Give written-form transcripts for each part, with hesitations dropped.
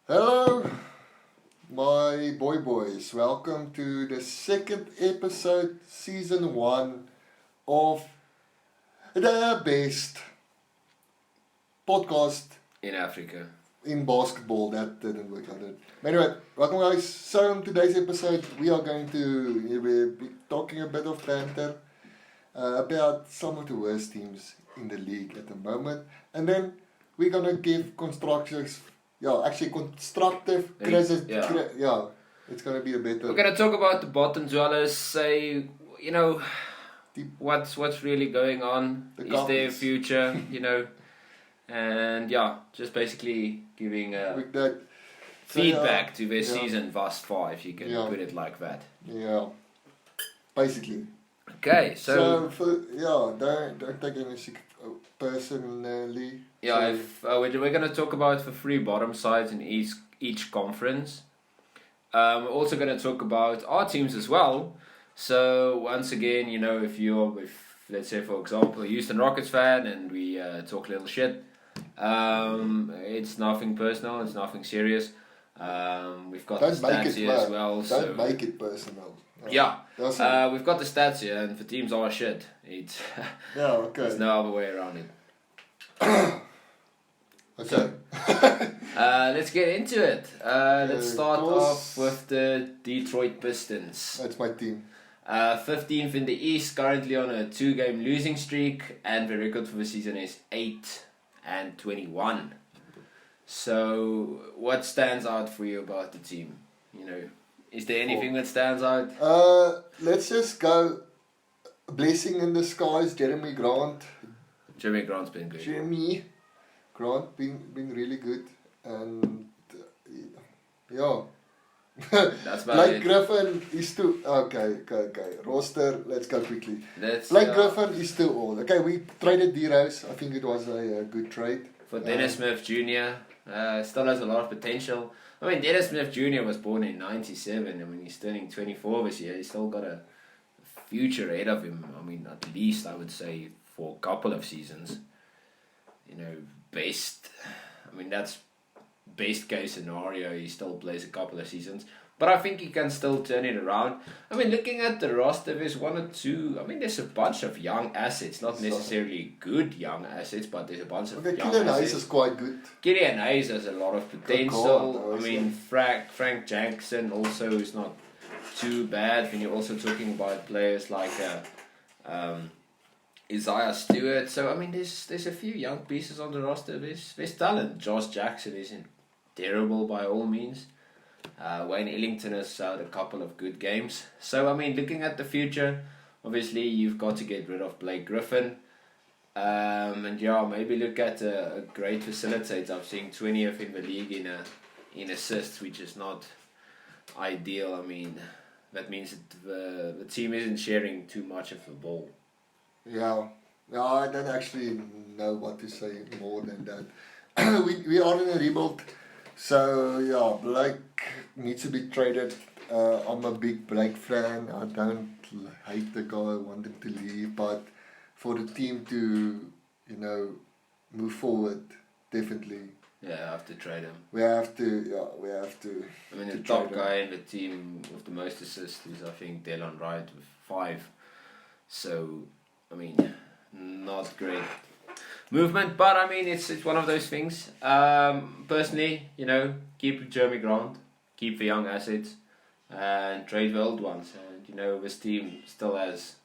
Hello, my boys. Welcome to the second episode, season 1 of the best podcast in Africa. in basketball. That didn't work out. Anyway, welcome guys. So in today's episode, we are going to be talking a bit of banter about some of the worst teams in the league at the moment, and then we're gonna give constructive criticism. Yeah. It's gonna be a better. We're gonna talk about the bottom dwellers. Say, what's really going on? Is there a future? And just basically giving with that feedback to their season thus far, if you can put it like that. Yeah, basically. Okay, so don't take anything personally. Yeah, we're gonna talk about the 3 bottom sides in each conference. We're also gonna talk about our teams as well. So once again, if let's say for example a Houston Rockets fan and we talk a little shit, it's nothing personal, it's nothing serious. We've got the stats here as well. Don't make it personal. We've got the stats here, and the teams are shit. It's okay. There's no other way around it. Okay. So, let's get into it. Let's start off with the Detroit Pistons. That's my team. 15th in the East, currently on a 2-game losing streak, and the record for the season is 8-21. So, what stands out for you about the team? Is there anything that stands out? Let's just go. Blessing in disguise, Jeremy Grant. Jeremy Grant's been good. Jeremy Grant been really good, and That's about Blake it. Griffin is too okay. Roster. Let's go quickly. Blake Griffin is too old. Okay, we traded D-Rose. I think it was a good trade. For Dennis Smith Jr. Still has a lot of potential. I mean, Dennis Smith Jr. was born in '97. I mean, he's turning 24 this year. He's still got a future ahead of him. I mean, at least I would say for a couple of seasons. That's best case scenario. He still plays a couple of seasons. But I think he can still turn it around. I mean, looking at the roster, there's 1 or 2. I mean, there's a bunch of young assets. Not necessarily good young assets, but there's a bunch of young Killian assets. Hayes is quite good. Killian Hayes has a lot of potential. Frank Jackson also is not too bad. When you're also talking about players like Isaiah Stewart. So I mean, there's a few young pieces on the roster. There's talent. Josh Jackson isn't terrible by all means. Wayne Ellington has had a couple of good games. So I mean, looking at the future, obviously you've got to get rid of Blake Griffin. Maybe look at a great facilitator. I'm seeing 20th in the league in assists, which is not ideal. I mean, that means that the team isn't sharing too much of the ball. Yeah, I don't actually know what to say more than that. we are in a rebuild, so Blake needs to be traded. I'm a big Blake fan. I don't hate the guy. I want him to leave, but for the team to move forward, definitely. Yeah, I have to trade him. We have to. I mean, the top guy in the team with the most assists is, I think, Delon Wright with 5. So, I mean, not great movement, but I mean, it's one of those things. Personally, keep Jeremy Grant, keep the young assets, and trade the old ones. And this team still has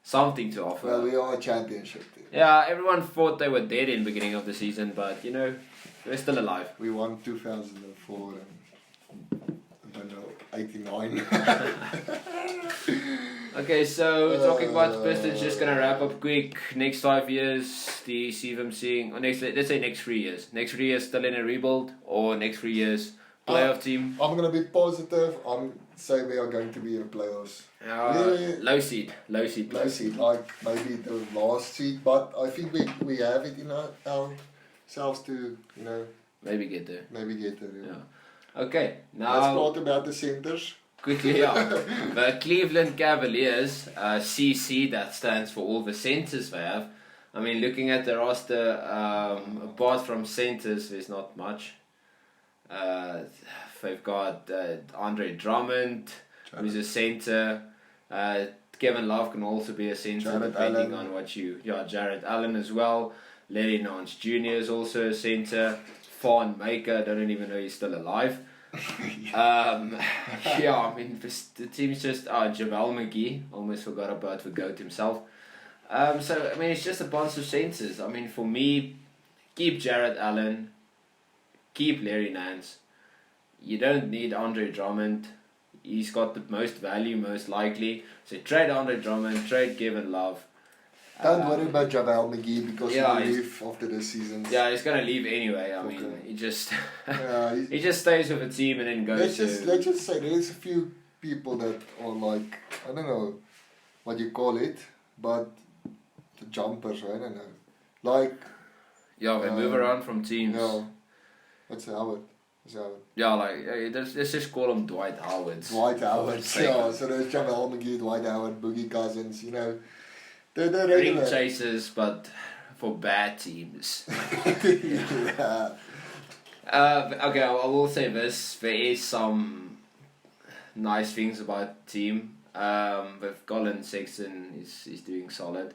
something to offer. Well, we are a championship team. Yeah, everyone thought they were dead in the beginning of the season, but they're still alive. We won 2004 and I don't know 89. Okay, so talking about the Pistons, just gonna wrap up quick. Next 5 years, do you see them seeing? Or let's say next 3 years. Next 3 years still in a rebuild, or next 3 years playoff team. I'm gonna be positive. I'm saying we are going to be in playoffs. Low seed. Low seed, like maybe the last seed, but I think we have it in ourselves to maybe get there. Yeah. Okay, now let's talk about the centers. Quickly, the Cleveland Cavaliers, CC, that stands for all the centers they have. I mean, looking at the roster, apart from centres, there's not much. They've got Andre Drummond, who's a centre. Kevin Love can also be a centre, Jared depending Allen. on what you... Yeah, Jared Allen as well. Larry Nance Jr. is also a centre. Fawn Maker, I don't even know he's still alive. Yeah, I mean, the team's just... JaVale McGee, almost forgot about the GOAT himself. So, I mean, it's just a bunch of centres. I mean, for me, keep Jared Allen, keep Larry Nance. You don't need Andre Drummond. He's got the most value, most likely. So trade Andre Drummond, trade Kevin Love. Don't worry about JaVale McGee because Yeah, he'll leave after this season. Yeah, he's gonna leave anyway. I mean, he just he just stays with the team and then goes. Let's just say there's a few people that are like, I don't know what you call it, but the jumpers, I don't know. Like, yeah, they move around from teams. yeah, what's Howard? What's Howard? Yeah, like let's just call them Dwight Howards. Dwight Howard, yeah. So there's JaVale McGee, Dwight Howard, Boogie Cousins, you know. They're Ring regular. chasers, but for bad teams. Yeah. Okay, I will say this: there is some nice things about the team. With Colin Sexton, he's doing solid,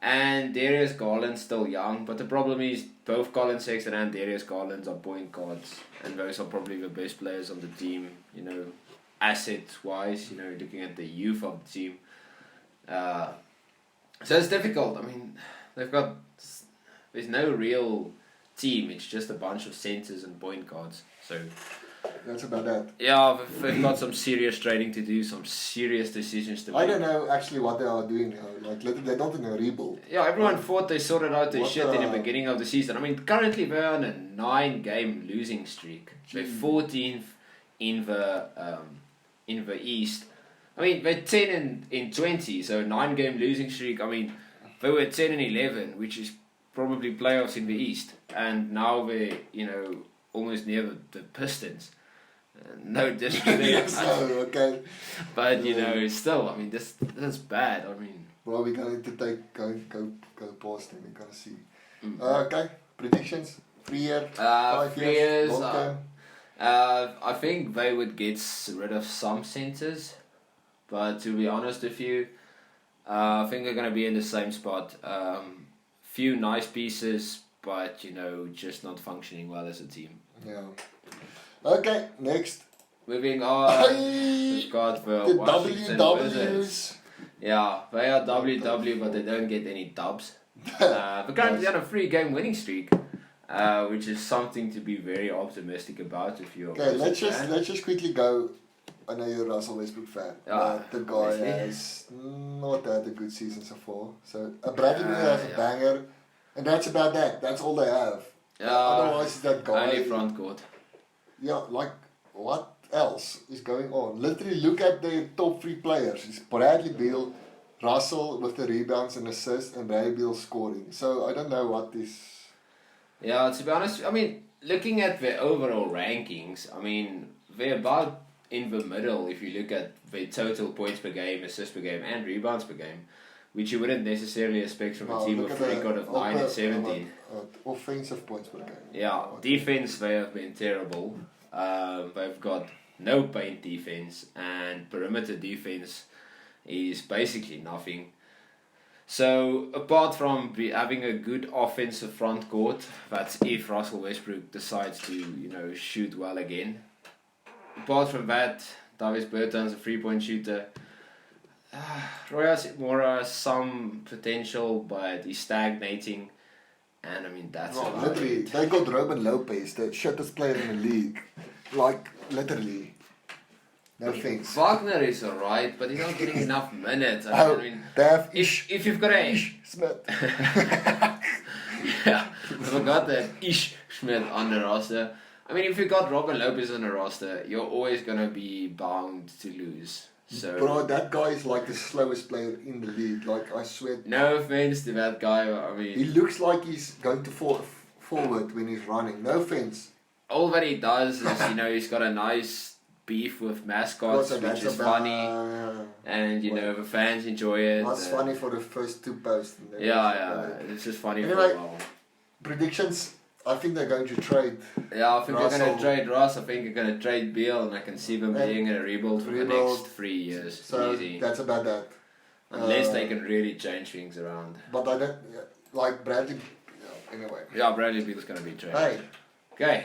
and Darius Garland's still young. But the problem is both Colin Sexton and Darius Garland are point guards, and those are probably the best players on the team. You know, asset wise, you know, looking at the youth of the team. So it's difficult. I mean, there's no real team. It's just a bunch of centers and point guards. So That's about that. yeah, they've got some serious training to do, some serious decisions to make. I don't know actually what they are doing now. Like, they're not in a rebuild. Yeah, everyone thought they sorted out their What shit in the the- beginning of the season. I mean, currently they're on a 9-game losing streak. They're 14th in the East. I mean, they're 10 in 20, so 9-game losing streak. I mean, they were 10 and 11, which is probably playoffs in the East, and now they're, you know, almost near the Pistons. No disrespect, Yes, no, okay. but you know, still, I mean, that's bad. I mean, Well, we're going to go past them. We're going to see. Mm. Okay, predictions. 3 year, 5 3 years, years. long term. I think they would get rid of some centers, but to be honest with you, I think they're going to be in the same spot. Few nice pieces, but you know, just not functioning well as a team. Yeah. Okay, next. Moving on, Hey, we've got the the Washington Wizards. WWs. Yeah, they are WW, but they don't get any dubs. They're currently on a 3-game winning streak, which is something to be very optimistic about if you're. Okay, a let's Wizards fan. just quickly go. I know you're a Russell Westbrook fan, but the guy obviously. has not had a good season so far. So Bradley Beal has a Yeah. banger, and that's about that. That's all they have. Otherwise, that guy. Only front court. Yeah, like what else is going on? Literally, look at the top 3 players. It's Bradley Beal, Russell with the rebounds and assists, and Bradley Beal scoring. So I don't know what is. Yeah, to be honest, I mean, looking at the overall rankings, I mean, they're about in the middle if you look at the total points per game, assists per game, and rebounds per game, which you wouldn't necessarily expect from a team Look with at a the record of 9 and 17. Offensive points per game. Yeah, defense, they have been terrible. They've got no paint defense, and perimeter defense is basically nothing. So, apart from having a good offensive front court, that's if Russell Westbrook decides to, you know, shoot well again. Apart from that, Davis Bertans a 3-point shooter. Roy Mora has some potential, but he's stagnating. And I mean, that's No, about literally, it. they got Robin Lopez, the shittest player in the league. Like, literally. No thanks. Wagner is alright, but he's not getting enough minutes. I mean, They have if you've got a Smith. yeah, I forgot that Ish Schmidt on the roster. I mean, if you got Robin Lopez on the roster, you're always gonna be bound to lose. So, Bro, that guy is like the slowest player in the league. Like, I swear. no offense to that guy. I He mean, looks like he's going to forward when he's running. No offense. all that he does is, you know, he's got a nice beef with mascots, which is funny, and the fans enjoy it. That's funny for the first 2 posts. It's just funny anyway, for a while. Predictions. I think they're going to trade. Yeah, I think they're going to trade Ross. I think they're going to trade Beal, and I can see them being in a rebuild for the next 3 years. So easy. that's about that. Unless they can really change things around. But I don't like Bradley. Anyway. Yeah, Bradley Beal's going to be traded. Hey. Okay.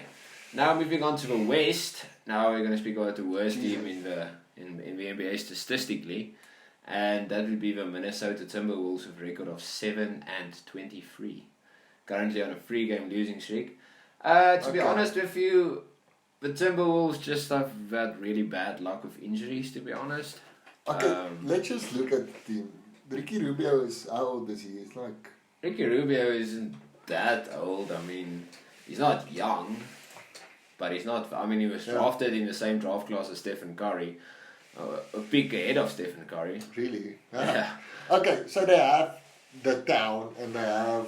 Now moving on to the West. Now we're going to speak about the worst team in the NBA statistically, and that would be the Minnesota Timberwolves with a record of 7-23. Currently on a 3-game losing streak. To be honest with you, the Timberwolves just have had really bad luck with injuries, to be honest. Okay, let's just look at the team. Ricky Rubio is, how old is he? He's like... Ricky Rubio isn't that old. I mean, he's not young, but he's not... I mean, he was drafted in the same draft class as Stephen Curry. A pick ahead of Stephen Curry. Really? Yeah. Okay, so they have the town and they have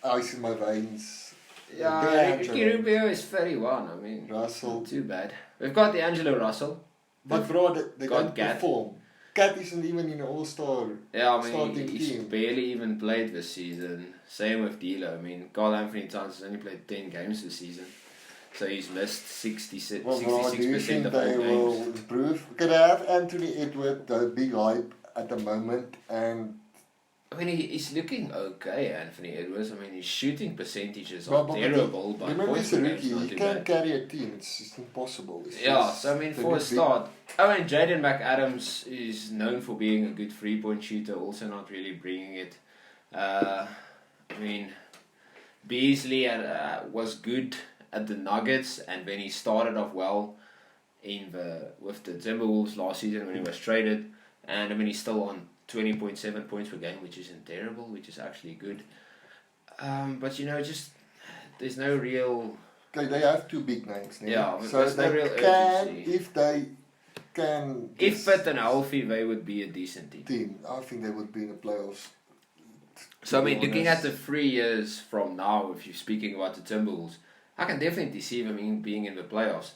ice in my veins. Yeah, Ricky Rubio is 31. I mean, Russell. Not too bad. We've got D'Angelo Russell. But bro, they don't Gat. perform. Cat isn't even in an all-star starting he's team. barely even played this season. Same with D'Lo. I mean, Carl Anthony Towns has only played 10 games this season. So he's missed 66% do you think of all they games. will improve? Okay, they have Anthony Edwards, the big hype at the moment, and I mean, he's looking okay, Anthony Edwards. I mean, his shooting percentages are terrible, but remember points he's a per game's rookie. not He too can't bad. carry a team. It's just impossible. So I mean, for a start, and Jaden McAdams is known for being a good 3-point shooter, also not really bringing it. I mean, Beasley was good at the Nuggets, and when he started off well with the Timberwolves last season when he was traded, and I mean he's still on 20.7 points per game, which isn't terrible, which is actually good. But just there's no real. Okay, they have 2 big names now. Yeah, so there's no real urgency. If they can. If fit and healthy, they would be a decent team. I think they would be in the playoffs. So I mean, looking at the 3 years from now, if you're speaking about the Timberwolves, I can definitely see them being in the playoffs.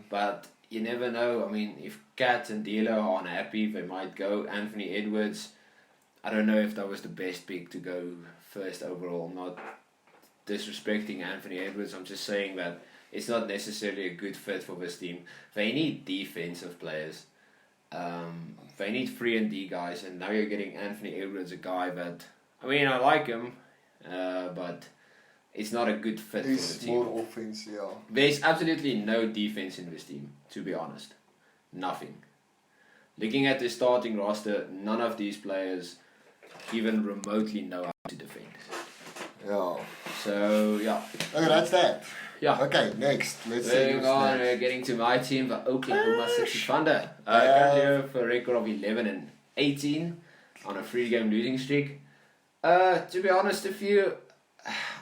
But you never know. I mean, if Kat and D'Lo are unhappy, they might go. Anthony Edwards, I don't know if that was the best pick to go first overall. Not disrespecting Anthony Edwards, I'm just saying that it's not necessarily a good fit for this team. They need defensive players. They need 3-and-D guys, and now you're getting Anthony Edwards, a guy that, I mean, I like him, but it's not a good fit for the team. More offense, yeah. There's absolutely no defense in this team, to be honest. Nothing. Looking at the starting roster, none of these players even remotely know how to defend. Yeah. So, yeah. Okay, that's that. Yeah. Okay, next. Let's see. Moving on, we're getting to my team, the Oklahoma City Thunder. Currently have a record of 11-18 on a 3-game losing streak. To be honest with you,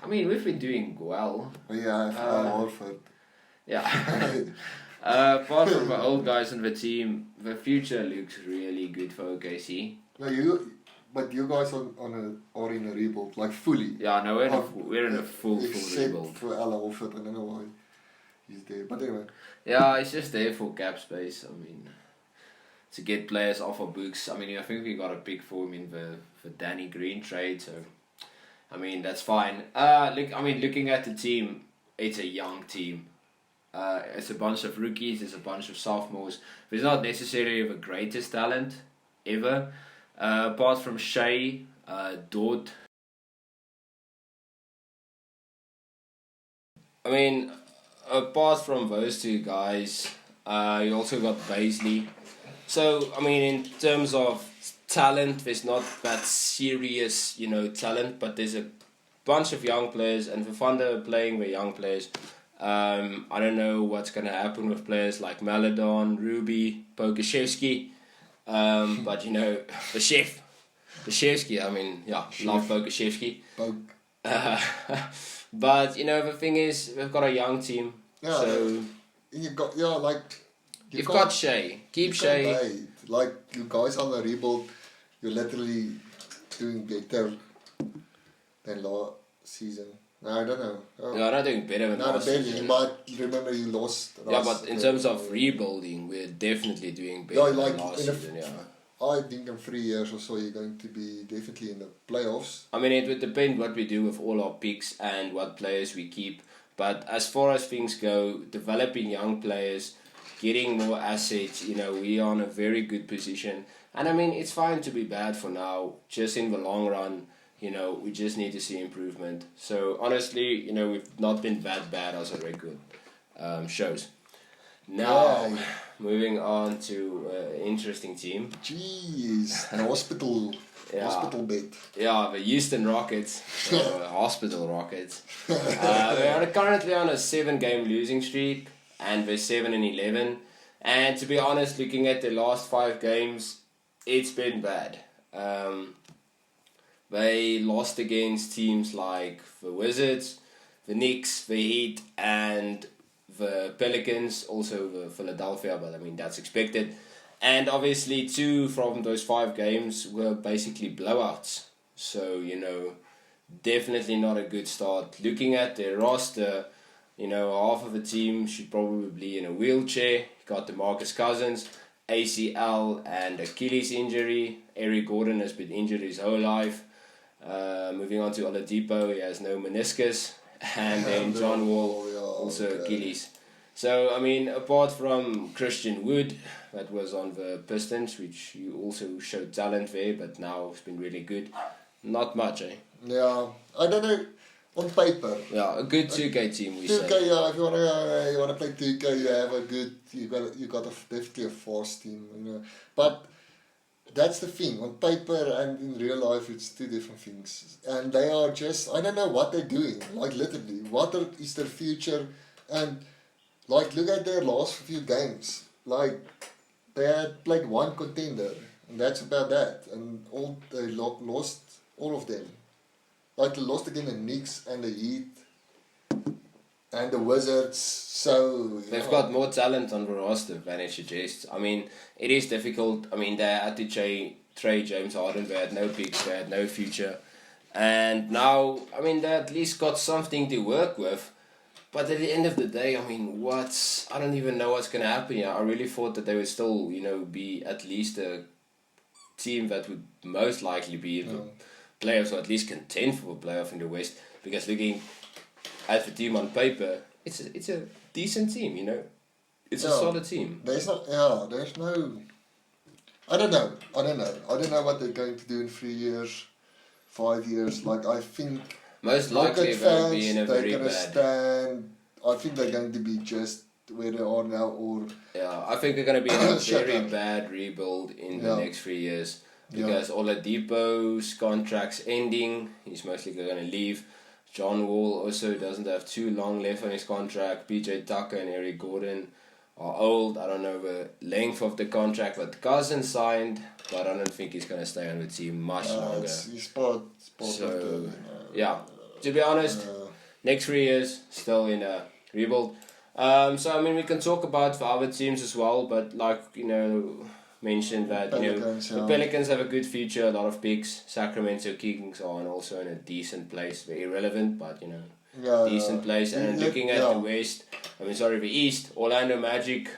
I mean, we've been doing well. We have Horford. Yeah. Apart from the old guys on the team, the future looks really good for OKC. No, but you guys are in a rebuild, like fully. Yeah, no, we're in a full rebuild. Except for Al Horford, I don't know why he's there. But anyway. Yeah, it's just there for cap space. I mean, to get players off our books. I mean, I think we got a pick for him in the Danny Green trade, so I mean that's fine. Looking at the team, it's a young team. It's a bunch of rookies. It's a bunch of sophomores. There's not necessarily the greatest talent ever, apart from Shea, Dort. I mean, apart from those 2 guys, you also got Baisley. So, I mean, in terms of talent, there's not that serious, talent, but there's a bunch of young players, and the Thunder are playing with young players. I don't know what's going to happen with players like Maladon, Ruby, Pokashevsky, but Pokashevsky, I mean, yeah, love Pokashevsky. But, the thing is, we've got a young team, so... You've got Shea. Keep Shea. Like, you guys on the rebuild, you're literally doing better than last season. No, I don't know. Oh. They are not doing better than Not a last better, season. but remember you lost. Yeah, but in terms of rebuilding, we're definitely doing better Yeah, than like last in season. Yeah. I think in 3 years or so you're going to be definitely in the playoffs. I mean, it would depend what we do with all our picks and what players we keep. But as far as things go, developing young players, getting more assets, you know, we are in a very good position. And I mean, it's fine to be bad for now. Just in the long run, you know, we just need to see improvement. So honestly, you know, we've not been that bad as our record shows. Now, Yeah. moving on to an interesting team. Jeez, the hospital, Yeah. hospital bed. Yeah, the Houston Rockets, Hospital Rockets. We're currently on a 7-game losing streak, and we're 7-11. And to be honest, looking at the last 5 games, it's been bad. They lost against teams like the Wizards, the Knicks, the Heat, and the Pelicans, also the Philadelphia, but I mean that's expected. And obviously 2 from those 5 games were basically blowouts. So, you know, definitely not a good start. Looking at their roster, you know, half of the team should probably be in a wheelchair. You got DeMarcus Cousins, ACL and Achilles injury. Eric Gordon has been injured his whole life. Moving on to Oladipo, he has no meniscus. And then John Wall, also Achilles. So, I mean, apart from Christian Wood, that was on the Pistons, which you also showed talent there, but now it's been really good. Not much, eh? Yeah, I don't know. On paper, Yeah, a good 2K team, we 2K. say. Yeah, if you wanna play 2K, you have a good. You got definitely a fast team, you know. But that's the thing. On paper and in real life, it's 2 different things, and they are just. I don't know what they're doing. Like literally, is their future? And like, look at their last few games. Like, they had played 1 contender, and that's about that. And they lost all of them. Like, they lost again the Knicks and the Heat and the Wizards. So They've got more talent on the roster than it suggests. I mean, it is difficult. I mean, they had to trade James Harden. They had no picks. They had no future. And now, I mean, they at least got something to work with. But at the end of the day, I mean, I don't even know what's going to happen here. I really thought that they would still, you know, be at least a team that would most likely be in the playoffs, or at least contend for a playoff in the West. Because looking at the team on paper, it's a decent team, you know. It's a solid team. There's no. I don't know. I don't know what they're going to do in 3 years, 5 years. Like, I think. Most likely they'll be in a very bad. Stand, I think they're going to be just where they are now, or. Yeah, I think they're going to be in a very bad rebuild in the next 3 years. Because Oladipo's contract's ending. He's mostly going to leave. John Wall also doesn't have too long left on his contract. PJ Tucker and Eric Gordon are old. I don't know the length of the contract that Cousins signed, but I don't think he's going to stay on the team much longer. He's part so, yeah, to be honest, next 3 years, still in a rebuild. So, I mean, we can talk about the other teams as well, but like, you know, mentioned that the Pelicans have a good future, a lot of picks. Sacramento Kings are also in a decent place, very irrelevant, but you know, decent place. And looking at the East, Orlando Magic,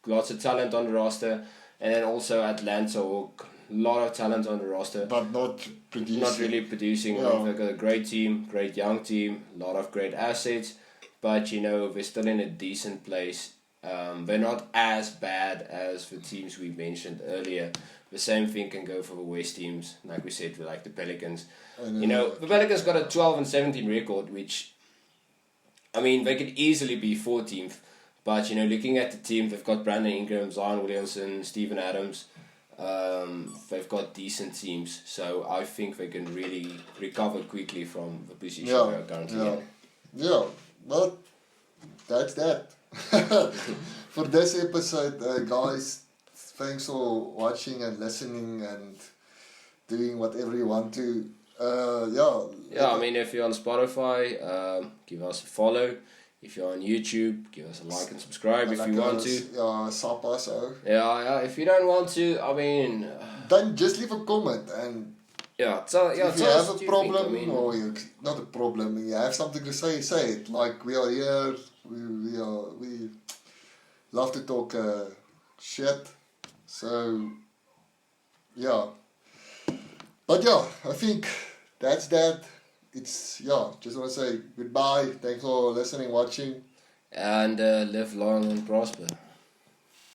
lots of talent on the roster, and then also Atlanta Hawks, a lot of talent on the roster, but not really producing. They've got a great team, great young team, a lot of great assets, but you know, they're still in a decent place. They're not as bad as the teams we mentioned earlier. The same thing can go for the West teams, like we said, like the Pelicans. You know, the Pelicans got a 12-17 record, which, I mean, they could easily be 14th. But, you know, looking at the team, they've got Brandon Ingram, Zion Williamson, Steven Adams. They've got decent teams. So I think they can really recover quickly from the position they're currently in. Yeah, well, that's that. For this episode, guys, thanks for watching and listening and doing whatever you want to. I mean, if you're on Spotify, give us a follow. If you're on YouTube, give us a like and subscribe if you want to. Yeah, if you don't want to, I mean, then just leave a comment and Yeah, so yeah. If you have a problem, or not a problem, you have something to say, say it. Like we are here, we love to talk shit. So yeah, but yeah, I think that's that. It's just want to say goodbye. Thanks for listening, watching, and live long and prosper.